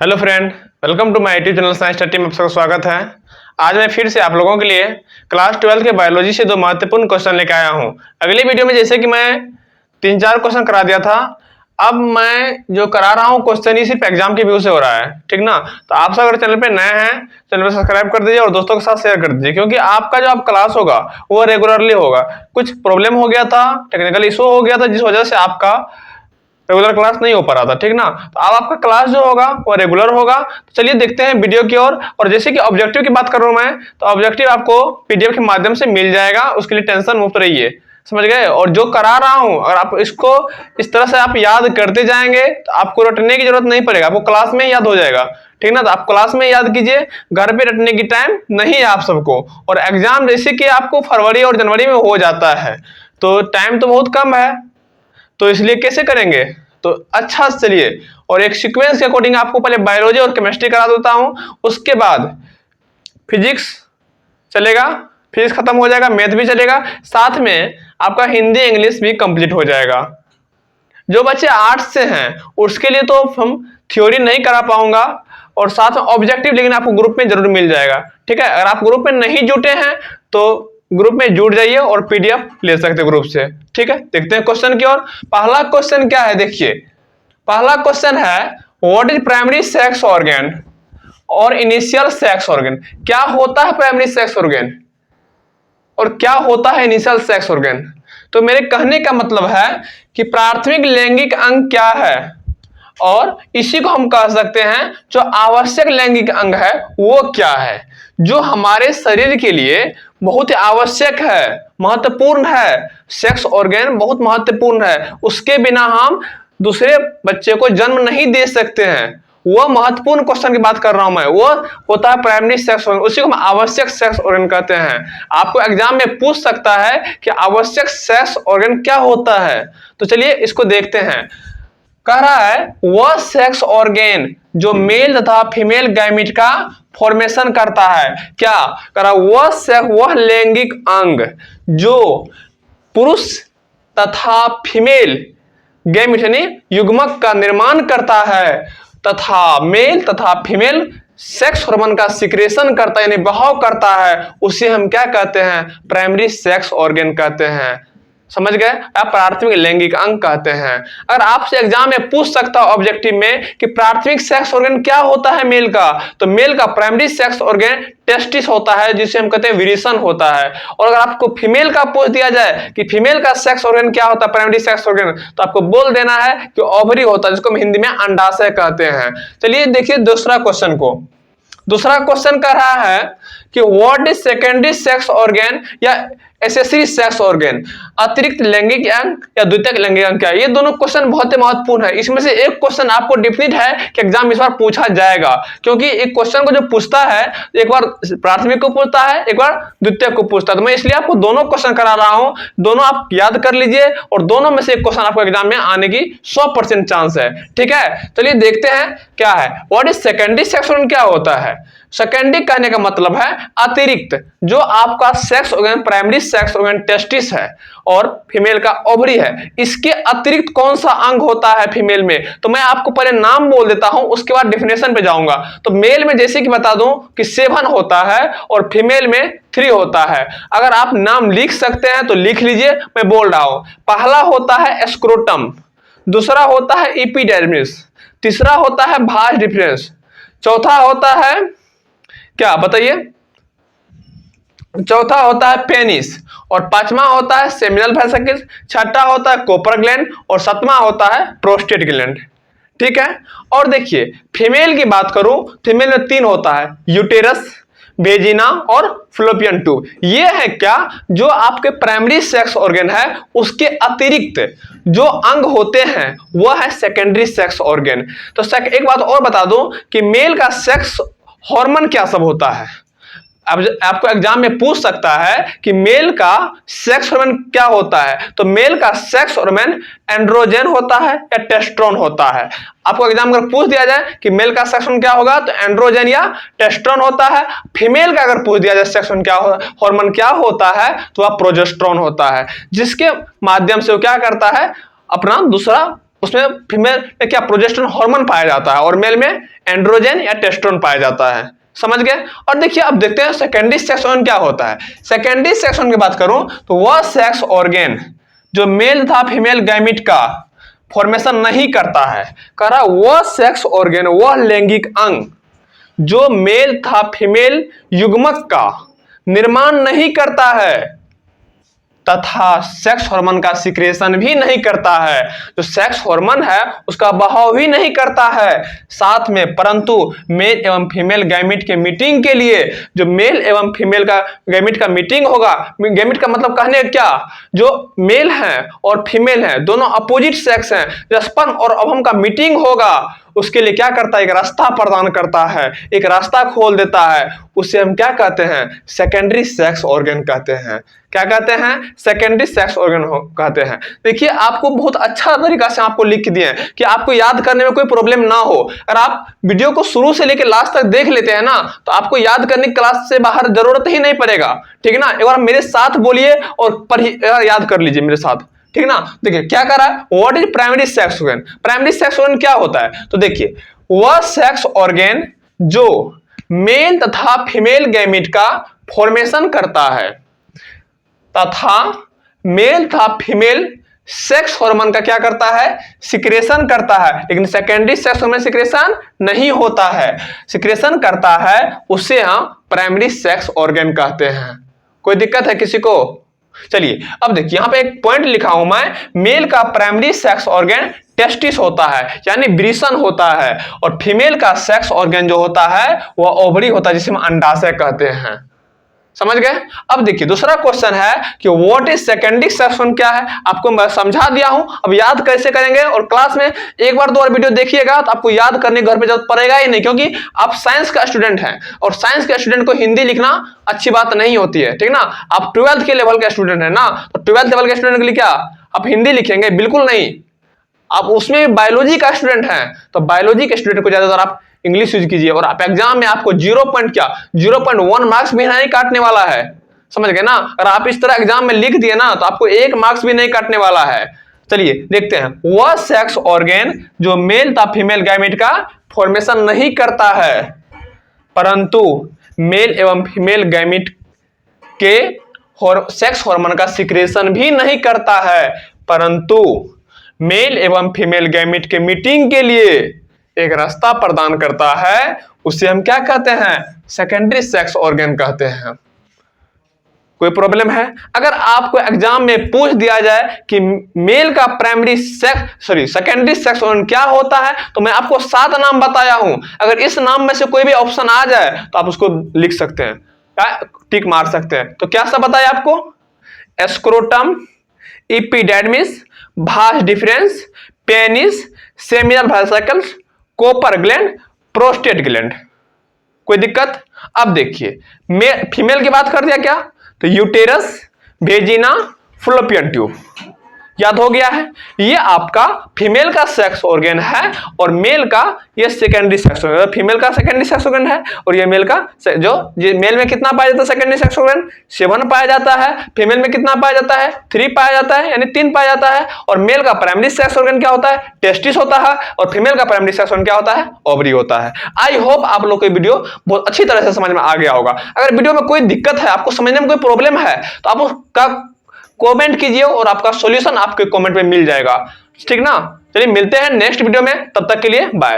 Hello friend, welcome to my YouTube channel science study में आप सबका स्वागत है। आज मैं फिर से आप लोगों के लिए क्लास 12 के बायोलॉजी से दो महत्वपूर्ण क्वेश्चन लेकर आया हूं। अगली वीडियो में जैसे कि मैं 3-4 क्वेश्चन करा दिया था, अब मैं जो करा रहा हूं क्वेश्चन ही सिर्फ एग्जाम के व्यू से हो रहा है, ठीक ना। तो आप सब अगर चैनल पे नए हैं, चैनल पे सब्सक्राइब कर दीजिए और दोस्तों के साथ शेयर कर दीजिए, क्योंकि आपका जो आप क्लास होगा वो रेगुलरली होगा। कुछ प्रॉब्लम हो गया था, टेक्निकल इशू हो गया था, जिस वजह से आपका रेगुलर क्लास नहीं हो पा रहा था, ठीक ना। तो अब आपका क्लास जो होगा वो रेगुलर होगा। तो चलिए देखते हैं वीडियो की ओर। और जैसे कि ऑब्जेक्टिव की बात कर रहा हूं मैं, तो ऑब्जेक्टिव आपको पीडीएफ के माध्यम से मिल जाएगा, उसके लिए टेंशन मुक्त रहिए, समझ गए। और जो करा रहा हूं, अगर आप इसको इस तरह से आप याद करते जाएंगे तो आपको रटने की जरूरत नहीं पड़ेगा, आपको क्लास में ही याद हो जाएगा, ठीक ना। तो आप क्लास में याद कीजिए, घर पे रटने की टाइम नहीं है आप सबको। और एग्जाम जैसे कि आपको फरवरी और जनवरी में हो जाता है, तो टाइम तो बहुत कम है, तो इसलिए कैसे करेंगे। तो अच्छा चलिए, और एक सीक्वेंस के अकॉर्डिंग आपको पहले बायोलॉजी और केमिस्ट्री करा देता हूं, उसके बाद फिजिक्स चलेगा, फिजिक्स खत्म हो जाएगा, मैथ भी चलेगा, साथ में आपका हिंदी इंग्लिश भी कंप्लीट हो जाएगा। जो बच्चे आर्ट्स से हैं उसके लिए तो हम थ्योरी नहीं करा पाऊंगा, और साथ में ऑब्जेक्टिव लेकिन आपको ग्रुप में जरूर मिल जाएगा, ठीक है। अगर आप ग्रुप में नहीं जुटे हैं तो ग्रुप में जुड़ जाइए और पीडीएफ ले सकते हैं ग्रुप से, ठीक है। देखते हैं क्वेश्चन की ओर। पहला क्वेश्चन क्या है, देखिए पहला क्वेश्चन है what is primary sex organ और इनिशियल सेक्स ऑर्गन। क्या होता है प्राइमरी सेक्स ऑर्गन और क्या होता है इनिशियल सेक्स ऑर्गन। तो मेरे कहने का मतलब है कि प्राथमिक लैंगिक अंग क्या है, और इसी को हम कह सकते हैं जो आवश्यक लैंगिक अंग है वो क्या है, जो हमारे शरीर के लिए बहुत ही आवश्यक है, महत्वपूर्ण है। सेक्स ऑर्गन बहुत महत्वपूर्ण है, उसके बिना हम दूसरे बच्चे को जन्म नहीं दे सकते हैं। वो महत्वपूर्ण क्वेश्चन की बात कर रहा हूं मैं, वो होता है प्राइमरी सेक्स ऑर्गन, उसी को हम आवश्यक सेक्स ऑर्गन कहते हैं। आपको एग्जाम में पूछ सकता है कि आवश्यक सेक्स ऑर्गन क्या होता है। तो चलिए इसको देखते हैं। कह रहा है वह सेक्स ऑर्गन जो मेल तथा फीमेल गैमीट का फॉर्मेशन करता है। क्या कह रहा, वह लैंगिक अंग जो पुरुष तथा फीमेल गैमीट यानी युग्मक का निर्माण करता है, तथा मेल तथा फीमेल सेक्स हार्मोन का सिक्रेशन करता है यानी बहाव करता है, उसे हम क्या कहते हैं, प्राइमरी सेक्स ऑर्गन कहते हैं, समझ गए। आप प्राथमिक लैंगिक अंग कहते हैं। अगर आपसे एग्जाम में पूछ सकता है ऑब्जेक्टिव में कि प्राथमिक सेक्स ऑर्गन क्या होता है मेल का, तो मेल का प्राइमरी सेक्स ऑर्गन टेस्टिस होता है, जिसे हम कहते हैं विरिसन होता है। और अगर आपको फीमेल का पूछ दिया जाए कि फीमेल का सेक्स ऑर्गन क्या होता है प्राइमरी सेक्स ऑर्गन, तो आपको बोल देना है कि ओवरी होता है, जिसको हम हिंदी में अंडाशय कहते हैं। चलिए देखिए दूसरा क्वेश्चन को। दूसरा क्वेश्चन कर रहा है कि what is secondary sex organ या एसेसरी सेक्स ऑर्गन, अतिरिक्त लैंगिक अंग या द्वितीयक लैंगिक अंग क्या है। ये दोनों क्वेश्चन बहुत ही महत्वपूर्ण है। इसमें से एक क्वेश्चन आपको डिफिनिट है कि एग्जाम इस बार पूछा जाएगा, क्योंकि एक क्वेश्चन को जो पूछता है एक बार प्राथमिक को पूछता है, एक बार द्वितीयक को पूछता है। तो मैं इसलिए आपको दोनों क्वेश्चन करा रहा हूं, दोनों आप याद कर लीजिए, और दोनों में से एक क्वेश्चन आपको एग्जाम में आने की 100% चांस है, ठीक है। चलिए देखते हैं क्या है what is secondary sex organ. क्या होता है सेकेंडरी, कहने का मतलब है अतिरिक्त। जो आपका sex organ primary sex organ testis है और फीमेल का ओवरी है, इसके अतिरिक्त कौन सा अंग होता है फीमेल में। तो मैं आपको पहले नाम बोल देता हूं, उसके बाद डेफिनेशन पे जाऊंगा। तो मेल में जैसे कि बता दूं कि 7 होता है और फीमेल में 3 होता है। अगर आप नाम लिख सकते हैं तो लिख लीजिए, मैं बोल रहा हूं। पहला होता है स्क्रोटम, दूसरा होता है एपिडर्मिस, तीसरा होता है भाज डिफरेंस, चौथा होता है क्या बताइए, चौथा होता है पेनिस, और पांचवा होता है सेमिनल वेसिकल्स, छठा होता है कोपर ग्लैंड, और सातवां होता है प्रोस्टेट ग्लैंड, ठीक है। और देखिए फीमेल की बात करूं, फीमेल में 3 होता है, यूटेरस, वेजिना और फ्लोपियन ट्यूब। ये है क्या, जो आपके प्राइमरी सेक्स ऑर्गन है उसके अतिरिक्त जो अंग होते हैं वह है सेकेंडरी सेक्स ऑर्गन। तो एक बात और बता दूं कि मेल का सेक्स हार्मोन क्या सब होता है। अब आपको एग्जाम में पूछ सकता है कि मेल का सेक्स हार्मोन क्या होता है। तो मेल का सेक्स हार्मोन एंड्रोजन होता है या टेस्टोस्टेरोन होता है। आपको एग्जाम में पूछ दिया जाए कि मेल का सेक्स हार्मोन क्या होगा, तो एंड्रोजन या टेस्टोस्टेरोन होता है। फीमेल का अगर पूछ दिया जाए सेक्स हार्मोन क्या होता है, तो वह प्रोजेस्टेरोन होता है, जिसके माध्यम से वो क्या करता है, अपना दूसरा उसमें फीमेल में क्या प्रोजेस्टेरोन हार्मोन पाया जाता है और मेल में एंड्रोजन या टेस्टोस्टेरोन पाया जाता है। समझ गए। और देखिए अब देखते हैं सेकेंडरी सेक्स ऑर्गन क्या होता है। सेकेंडरी सेक्स ऑर्गन की बात करूं तो वह सेक्स ऑर्गन जो मेल तथा फीमेल गैमिट का फॉर्मेशन नहीं करता है, कह रहा वह सेक्स ऑर्गन, वह लैंगिक अंग जो मेल तथा फीमेल युग्मक का निर्माण नहीं करता है तथा सेक्स हार्मोन का सिक्रेशन भी नहीं करता है। जो सेक्स हार्मोन है उसका बहाव भी नहीं करता है साथ में, परंतु मेल एवं फीमेल गैमिट के मीटिंग के लिए जो मेल एवं फीमेल का गैमिट का मीटिंग होगा, गैमिट का मतलब कहने क्या, जो मेल है और फीमेल है दोनों अपोजिट सेक्स हैं, स्पर्म और ओवम का मीटिंग होगा उसके लिए क्या करता है, एक रास्ता प्रदान करता है, एक रास्ता खोल देता है, उसे हम क्या कहते हैं, सेकेंडरी सेक्स ऑर्गन कहते हैं। क्या कहते हैं, सेकेंडरी सेक्स ऑर्गन कहते हैं। देखिए आपको बहुत अच्छा तरीका से आपको लिख दिए हैं कि आपको याद करने में कोई प्रॉब्लम ना हो। अगर आप वीडियो को शुरू से लेकर लास्ट तक देख लेते हैं ना तो आपको याद करने की क्लास से बाहर जरूरत ही नहीं पड़ेगा, ठीक है ना। एक बार मेरे साथ बोलिए और याद कर लीजिए मेरे साथ, ठीक ना। देखिए क्या कर रहा है, what is primary sex organ. Primary sex organ क्या होता है, तो देखिए वह सेक्स ऑर्गन जो मेल तथा फीमेल गैमिट का फॉर्मेशन करता है तथा मेल तथा फीमेल सेक्स हार्मोन का क्या करता है, सिक्रेशन करता है। लेकिन सेकेंडरी सेक्स हार्मोन सिक्रेशन नहीं होता है, सिक्रेशन करता है, उसे हम प्राइमरी सेक्स ऑर्गन कहते हैं। कोई दिक्कत है किसी को। चलिए अब देखिए यहां पे एक पॉइंट लिखा हूं मैं, मेल का प्राइमरी सेक्स ऑर्गन टेस्टिस होता है यानी वृषण होता है, और फीमेल का सेक्स ऑर्गन जो होता है वह ओवरी होता है जिसे हम अंडाशय कहते हैं। समझ गए। अब देखिए दूसरा क्वेश्चन है कि what is secondary sex organ क्या है, आपको मैं समझा दिया हूं, अब याद कैसे करेंगे। और क्लास में एक बार दो बार वीडियो देखिएगा तो आपको याद करने घर पे जरूरत पड़ेगा ही नहीं, क्योंकि आप साइंस का स्टूडेंट हैं और साइंस के स्टूडेंट को हिंदी लिखना अच्छी बात नहीं होती है, ठीक ना। आप 12th के लेवल के स्टूडेंट है ना, तो 12th लेवल के स्टूडेंट के लिए क्या आप हिंदी लिखेंगे, बिल्कुल नहीं। आप उसमें बायोलॉजी का स्टूडेंट हैं तो बायोलॉजी के स्टूडेंट को ज्यादातर आप इंग्लिश यूज कीजिए, और आप एग्जाम में आपको 0.1 मार्क्स भी नहीं काटने वाला है। समझ गए ना। अगर आप इस तरह एग्जाम में लिख दिए ना तो आपको 1 मार्क्स भी नहीं काटने वाला है। चलिए देखते हैं, वह सेक्स ऑर्गन जो मेल तथा फीमेल गैमेट का फॉर्मेशन नहीं करता है परंतु मेल एवं फीमेल गैमेट के सेक्स हार्मोन का सिक्रेशन भी नहीं करता है, परंतु मेल एवं फीमेल गैमेट के मीटिंग के लिए एक रास्ता प्रदान करता है, उसे हम क्या कहते हैं, सेकेंडरी सेक्स ऑर्गन कहते हैं। कोई प्रॉब्लम है। अगर आपको एग्जाम में पूछ दिया जाए कि मेल का प्राइमरी सेकेंडरी सेक्स ऑर्गन क्या होता है तो मैं आपको 7 नाम बताया हूं, अगर इस नाम में से कोई भी ऑप्शन आ जाए तो आप उसको लिख सकते हैं, टिक मार सकते हैं। तो क्या सब बताया आपको, स्क्रोटम, एपिडर्मिस, भास डिफरेंस, पेनिस, सेमिनल वेसिकल्स, कोपर ग्लैंड, प्रोस्टेट ग्लैंड। कोई दिक्कत। अब देखिए फीमेल की बात कर दिया क्या, तो यूटेरस, वेजिना, फलोपियन ट्यूब। याद हो गया है। ये आपका फीमेल का सेक्स ऑर्गन है और मेल का ये सेकेंडरी सेक्स ऑर्गन, फीमेल का सेकेंडरी सेक्स ऑर्गन है और ये मेल का जो मेल में कितना पाया जाता है सेकेंडरी सेक्स ऑर्गन, 7 पाया जाता है। फीमेल में कितना पाया जाता है, 3 पाया जाता है, यानी 3 पाया जाता है। और मेल का प्राइमरी सेक्स ऑर्गन क्या होता है, टेस्टिस होता है, और फीमेल का प्राइमरी सेक्स ऑर्गन क्या होता है, ओवरी होता है। आई होप आप लोग को वीडियो बहुत अच्छी तरह से समझ में आ गया होगा। अगर वीडियो में कोई दिक्कत है, आपको समझने में कोई प्रॉब्लम है तो आप उसका कमेंट कीजिए और आपका सॉल्यूशन आपके कमेंट में मिल जाएगा, ठीक ना। चलिए मिलते हैं नेक्स्ट वीडियो में, तब तक के लिए बाय।